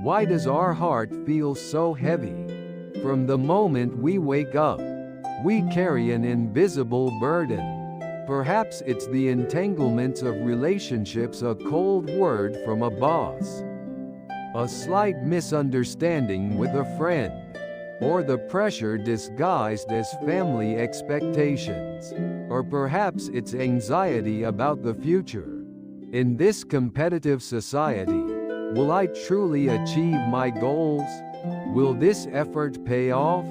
Why does our heart feel so heavy? From the moment we wake up, we carry an invisible burden. Perhaps it's the entanglements of relationships, a cold word from a boss, a slight misunderstanding with a friend, or the pressure disguised as family expectations. Or perhaps it's anxiety about the future. In this competitive society, will I truly achieve my goals? Will this effort pay off?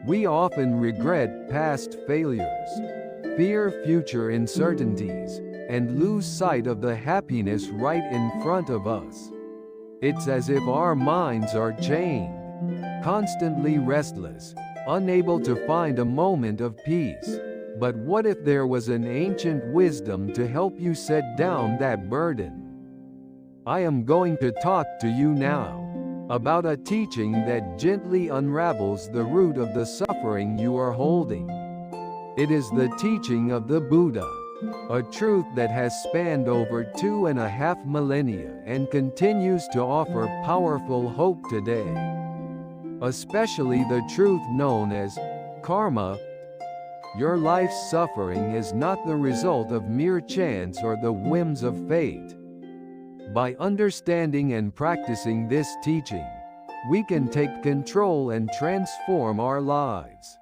We often regret past failures, fear future uncertainties, and lose sight of the happiness right in front of us. It's as if our minds are chained, constantly restless, unable to find a moment of peace. But what if there was an ancient wisdom to help you set down that burden? I am going to talk to you now about a teaching that gently unravels the root of the suffering you are holding. It is the teaching of the Buddha, a truth that has spanned over 2.5 millennia and continues to offer powerful hope today. Especially the truth known as karma. Your life's suffering is not the result of mere chance or the whims of fate. By understanding and practicing this teaching, we can take control and transform our lives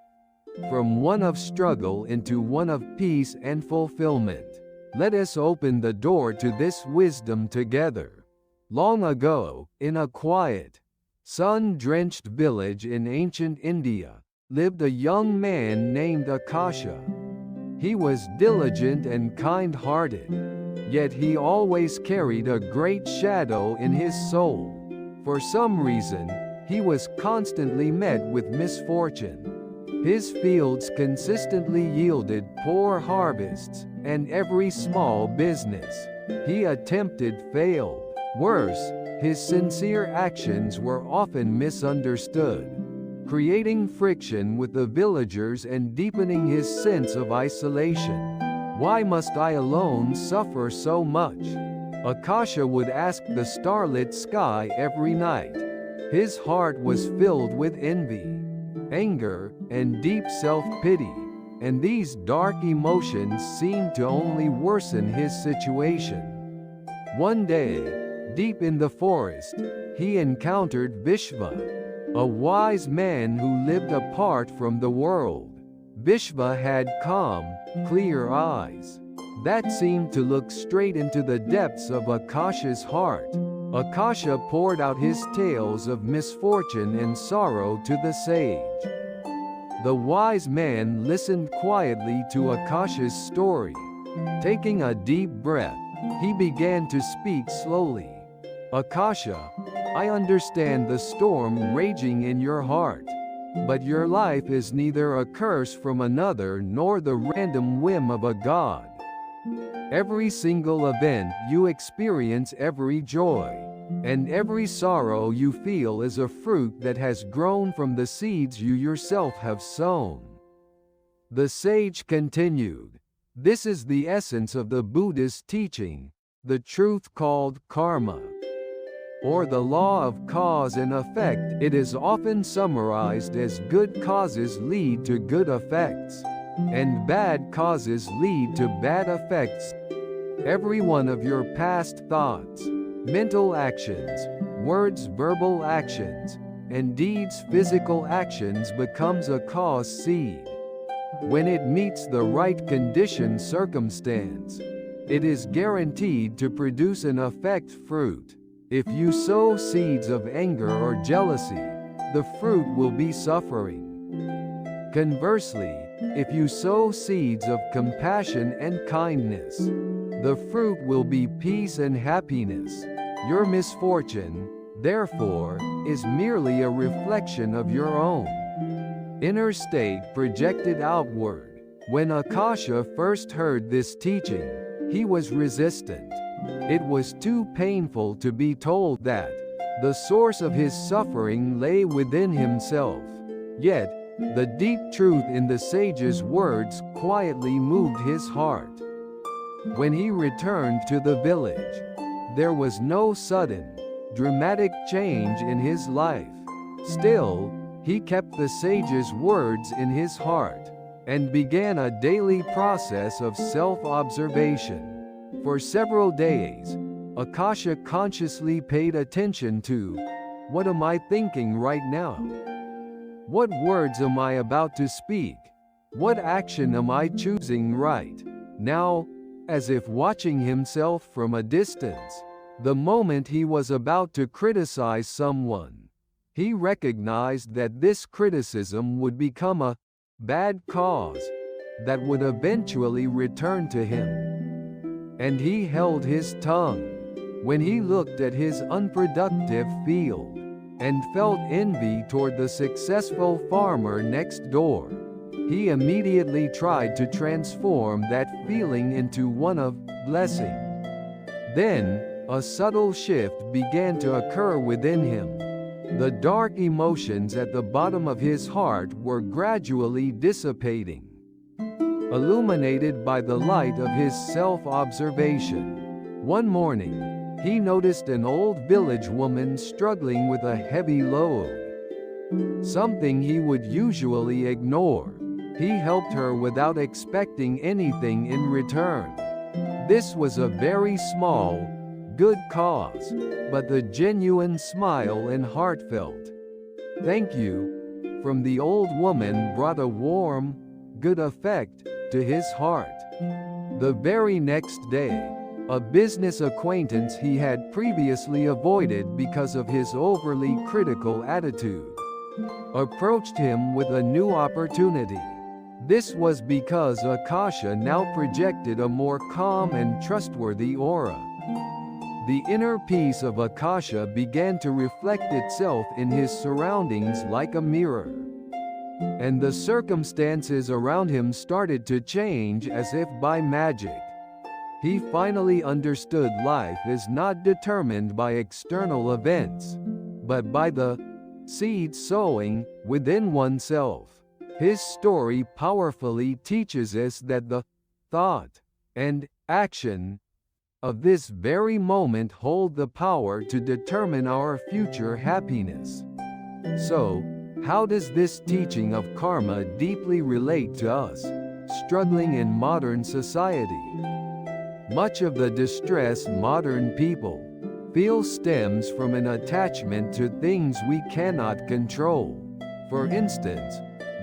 from one of struggle into one of peace and fulfillment. Let us open the door to this wisdom together. Long ago, in a quiet, sun-drenched village in ancient India, lived a young man named Ākāsha. He was diligent and kind-hearted, yet he always carried a great shadow in his soul. For some reason, he was constantly met with misfortune. His fields consistently yielded poor harvests, and every small business he attempted failed. Worse, his sincere actions were often misunderstood, creating friction with the villagers and deepening his sense of isolation. Why must I alone suffer so much? Ākāsha would ask the starlit sky every night. His heart was filled with envy, anger, and deep self-pity, and these dark emotions seemed to only worsen his situation. One day, deep in the forest, he encountered Vishva, a wise man who lived apart from the world. Vishva had calm, clear eyes that seemed to look straight into the depths of Ākāsha's heart. Ākāsha poured out his tales of misfortune and sorrow to the sage. The wise man listened quietly to Ākāsha's story. Taking a deep breath, he began to speak slowly. Ākāsha, I understand the storm raging in your heart. But your life is neither a curse from another nor the random whim of a god. Every single event you experience, every joy, and every sorrow you feel is a fruit that has grown from the seeds you yourself have sown. The sage continued, this is the essence of the Buddhist teaching, the truth called karma, or the law of cause and effect. It is often summarized as good causes lead to good effects, and bad causes lead to bad effects. Every one of your past thoughts, mental actions, words, verbal actions, and deeds, physical actions becomes a cause seed. When it meets the right condition circumstance, it is guaranteed to produce an effect fruit. If you sow seeds of anger or jealousy, the fruit will be suffering. Conversely, if you sow seeds of compassion and kindness, the fruit will be peace and happiness. Your misfortune, therefore, is merely a reflection of your own inner state projected outward. When Ākāsha first heard this teaching, he was resistant. It was too painful to be told that the source of his suffering lay within himself. Yet, the deep truth in the sage's words quietly moved his heart. When he returned to the village, There was no sudden, dramatic change in his life. Still, he kept the sage's words in his heart, and began a daily process of self-observation. For several days, Ākāsha consciously paid attention to, what am I thinking right now? What words am I about to speak? What action am I choosing right now? As if watching himself from a distance. The moment he was about to criticize someone, he recognized that this criticism would become a bad cause that would eventually return to him. And he held his tongue. When he looked at his unproductive field and felt envy toward the successful farmer next door, he immediately tried to transform that feeling into one of blessing. Then, a subtle shift began to occur within him. The dark emotions at the bottom of his heart were gradually dissipating, illuminated by the light of his self-observation. One morning, he noticed an old village woman struggling with a heavy load, something he would usually ignore. He helped her without expecting anything in return. This was a very small, good cause, but the genuine smile and heartfelt "thank you" from the old woman brought a warm, good effect to his heart. The very next day, a business acquaintance he had previously avoided because of his overly critical attitude approached him with a new opportunity. This was because Ākāsha now projected a more calm and trustworthy aura. The inner peace of Ākāsha began to reflect itself in his surroundings like a mirror. And the circumstances around him started to change as if by magic. He finally understood life is not determined by external events, but by the seed sowing within oneself. His story powerfully teaches us that the thought and action of this very moment hold the power to determine our future happiness. So, how does this teaching of karma deeply relate to us, struggling in modern society? Much of the distress modern people feel stems from an attachment to things we cannot control. For instance,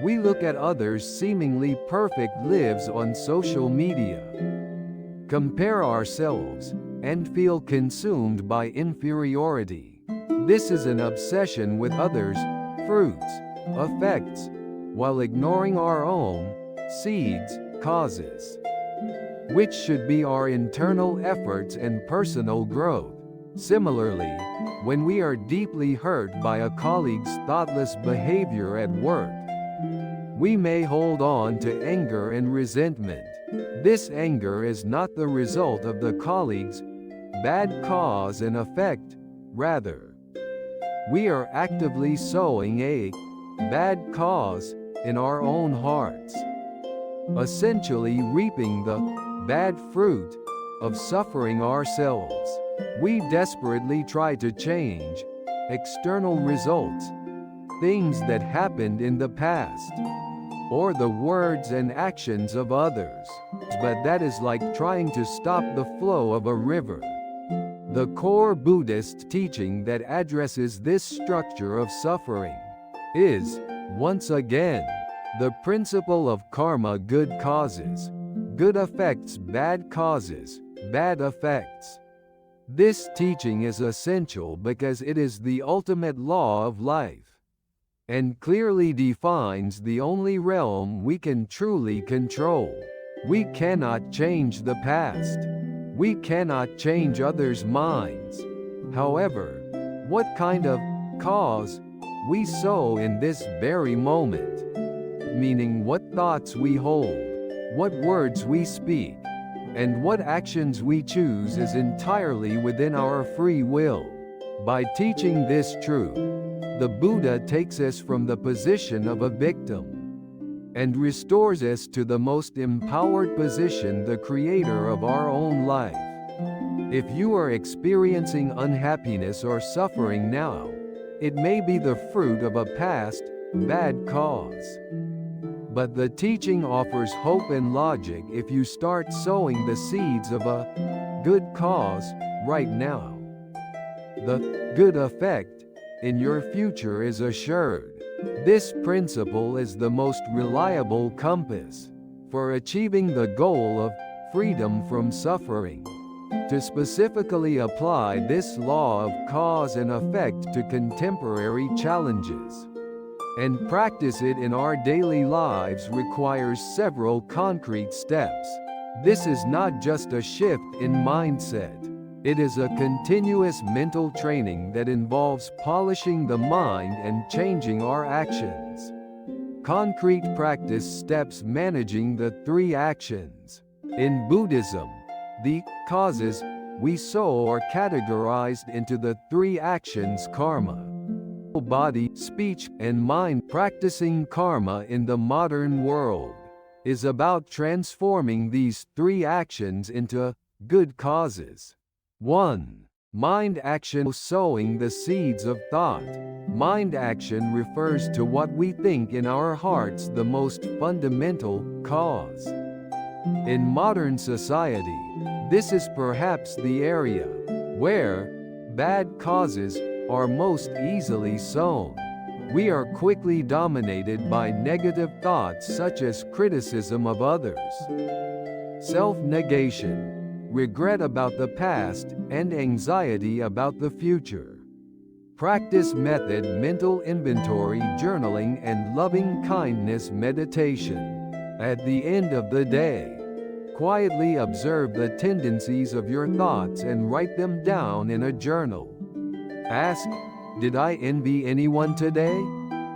we look at others' seemingly perfect lives on social media, compare ourselves, and feel consumed by inferiority. This is an obsession with others' fruits, effects, while ignoring our own seeds, causes, which should be our internal efforts and personal growth. Similarly, when we are deeply hurt by a colleague's thoughtless behavior at work, we may hold on to anger and resentment. This anger is not the result of the colleague's bad cause and effect, rather, we are actively sowing a bad cause in our own hearts, essentially reaping the bad fruit of suffering ourselves. We desperately try to change external results, things that happened in the past, or the words and actions of others. But that is like trying to stop the flow of a river. The core Buddhist teaching that addresses this structure of suffering is, once again, the principle of karma: good causes, good effects, bad causes, bad effects. This teaching is essential because it is the ultimate law of life, and clearly defines the only realm we can truly control. We cannot change the past. We cannot change others' minds. However, what kind of cause we sow in this very moment, meaning what thoughts we hold, what words we speak, and what actions we choose, is entirely within our free will. By teaching this truth, the Buddha takes us from the position of a victim and restores us to the most empowered position, the creator of our own life. If you are experiencing unhappiness or suffering now, it may be the fruit of a past, bad cause. But the teaching offers hope and logic if you start sowing the seeds of a good cause right now. The good effect in your future is assured. This principle is the most reliable compass for achieving the goal of freedom from suffering. To specifically apply this law of cause and effect to contemporary challenges and practice it in our daily lives requires several concrete steps. This is not just a shift in mindset. It is a continuous mental training that involves polishing the mind and changing our actions. Concrete practice steps managing the three actions. In Buddhism, the causes we sow are categorized into the three actions: karma, body, speech, and mind. Practicing karma in the modern world is about transforming these three actions into good causes. 1. Mind action: sowing the seeds of thought. Mind action refers to what we think in our hearts, the most fundamental cause. In modern society, this is perhaps the area where bad causes are most easily sown. We are quickly dominated by negative thoughts such as criticism of others, self-negation, regret about the past, and anxiety about the future. Practice method: mental inventory, journaling, and loving-kindness meditation. At the end of the day, quietly observe the tendencies of your thoughts and write them down in a journal. Ask, did I envy anyone today?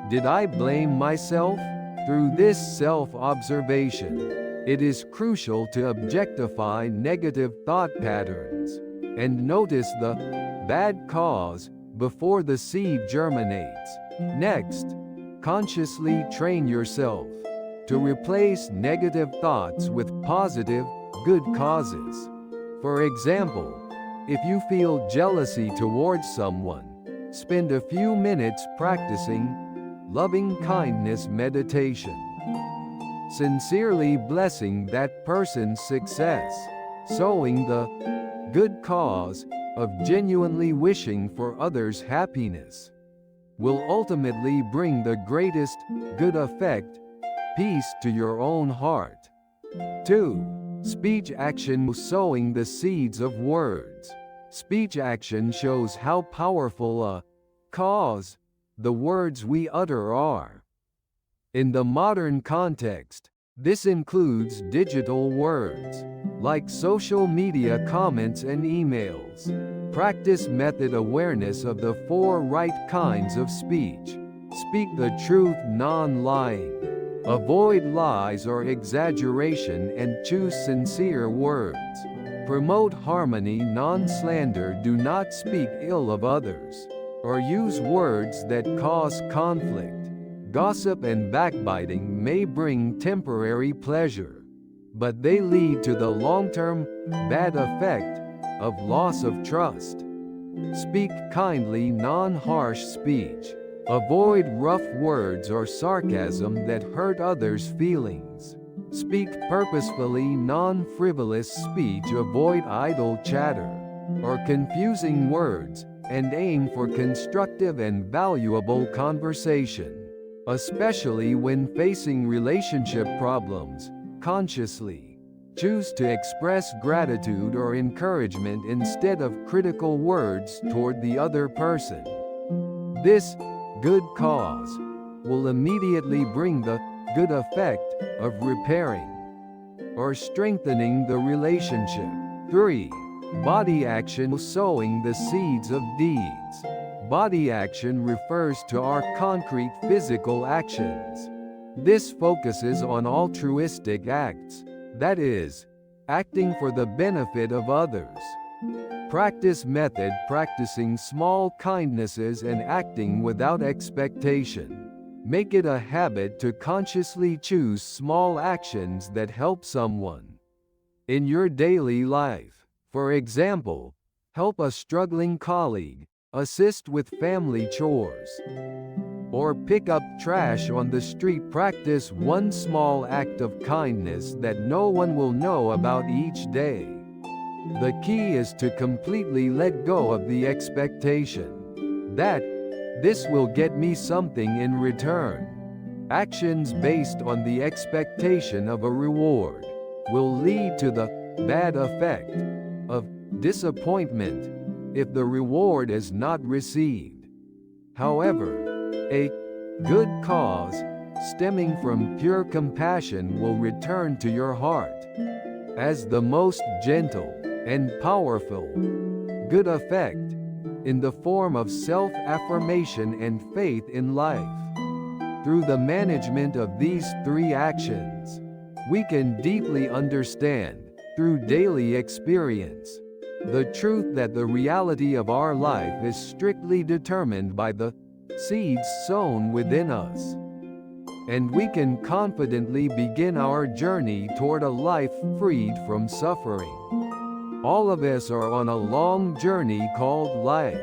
Did I blame myself? Through this self-observation, it is crucial to objectify negative thought patterns and notice the bad cause before the seed germinates. Next, consciously train yourself to replace negative thoughts with positive, good causes. For example, if you feel jealousy towards someone, spend a few minutes practicing loving-kindness meditation, sincerely blessing that person's success, sowing the good cause of genuinely wishing for others' happiness, will ultimately bring the greatest good effect, peace, to your own heart. 2. Speech action: sowing the seeds of words. Speech action shows how powerful a cause the words we utter are. In the modern context, this includes digital words, like social media comments and emails. Practice method: awareness of the 4 right kinds of speech. Speak the truth, non-lying. Avoid lies or exaggeration and choose sincere words. Promote harmony, non-slander. Do not speak ill of others or use words that cause conflict. Gossip and backbiting may bring temporary pleasure, but they lead to the long-term bad effect of loss of trust. Speak kindly, non-harsh speech. Avoid rough words or sarcasm that hurt others' feelings. Speak purposefully, non-frivolous speech. Avoid idle chatter or confusing words, and aim for constructive and valuable conversation. Especially when facing relationship problems, consciously choose to express gratitude or encouragement instead of critical words toward the other person. This good cause will immediately bring the good effect of repairing or strengthening the relationship. 3. Body action: sowing the seeds of deeds. Body action refers to our concrete physical actions. This focuses on altruistic acts, that is, acting for the benefit of others. Practice method: practicing small kindnesses and acting without expectation. Make it a habit to consciously choose small actions that help someone in your daily life. For example, help a struggling colleague, assist with family chores, or pick up trash on the street. Practice one small act of kindness that no one will know about each day. The key is to completely let go of the expectation that this will get me something in return. Actions based on the expectation of a reward will lead to the bad effect of disappointment if the reward is not received. However, a good cause stemming from pure compassion will return to your heart as the most gentle and powerful good effect in the form of self-affirmation and faith in life. Through the management of these three actions, we can deeply understand, through daily experience, the truth that the reality of our life is strictly determined by the seeds sown within us. And we can confidently begin our journey toward a life freed from suffering. All of us are on a long journey called life,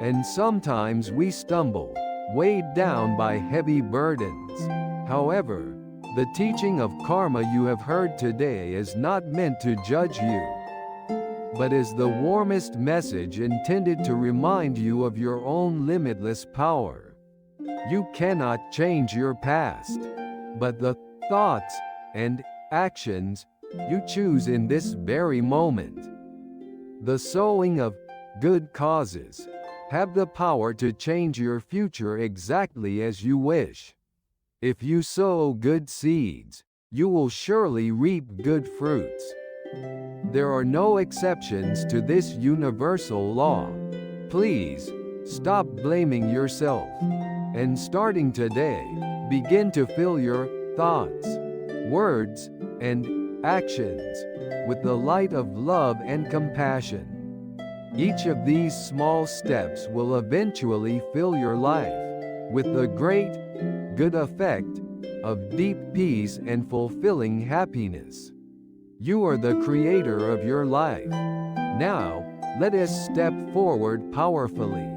and sometimes we stumble, weighed down by heavy burdens. However, the teaching of karma you have heard today is not meant to judge you, but is the warmest message intended to remind you of your own limitless power. You cannot change your past, but the thoughts and actions you choose in this very moment. The sowing of good causes have the power to change your future exactly as you wish. If you sow good seeds, you will surely reap good fruits. There are no exceptions to this universal law. Please, stop blaming yourself. And starting today, begin to fill your thoughts, words, and actions with the light of love and compassion. Each of these small steps will eventually fill your life with the great, good effect of deep peace and fulfilling happiness. You are the creator of your life. Now, let us step forward powerfully,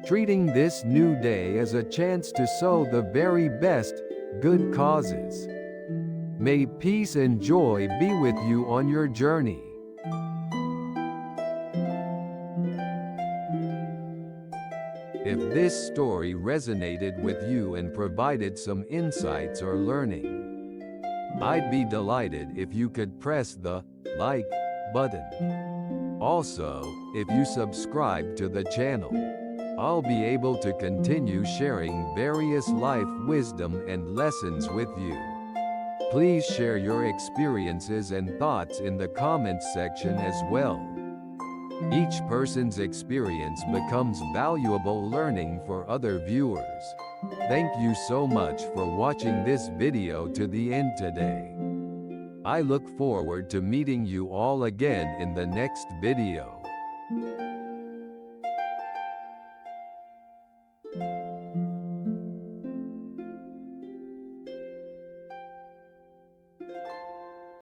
treating this new day as a chance to sow the very best good causes. May peace and joy be with you on your journey. If this story resonated with you and provided some insights or learning, I'd be delighted if you could press the like button. Also, if you subscribe to the channel, I'll be able to continue sharing various life wisdom and lessons with you. Please share your experiences and thoughts in the comments section as well. Each person's experience becomes valuable learning for other viewers. Thank you so much for watching this video to the end today. I look forward to meeting you all again in the next video.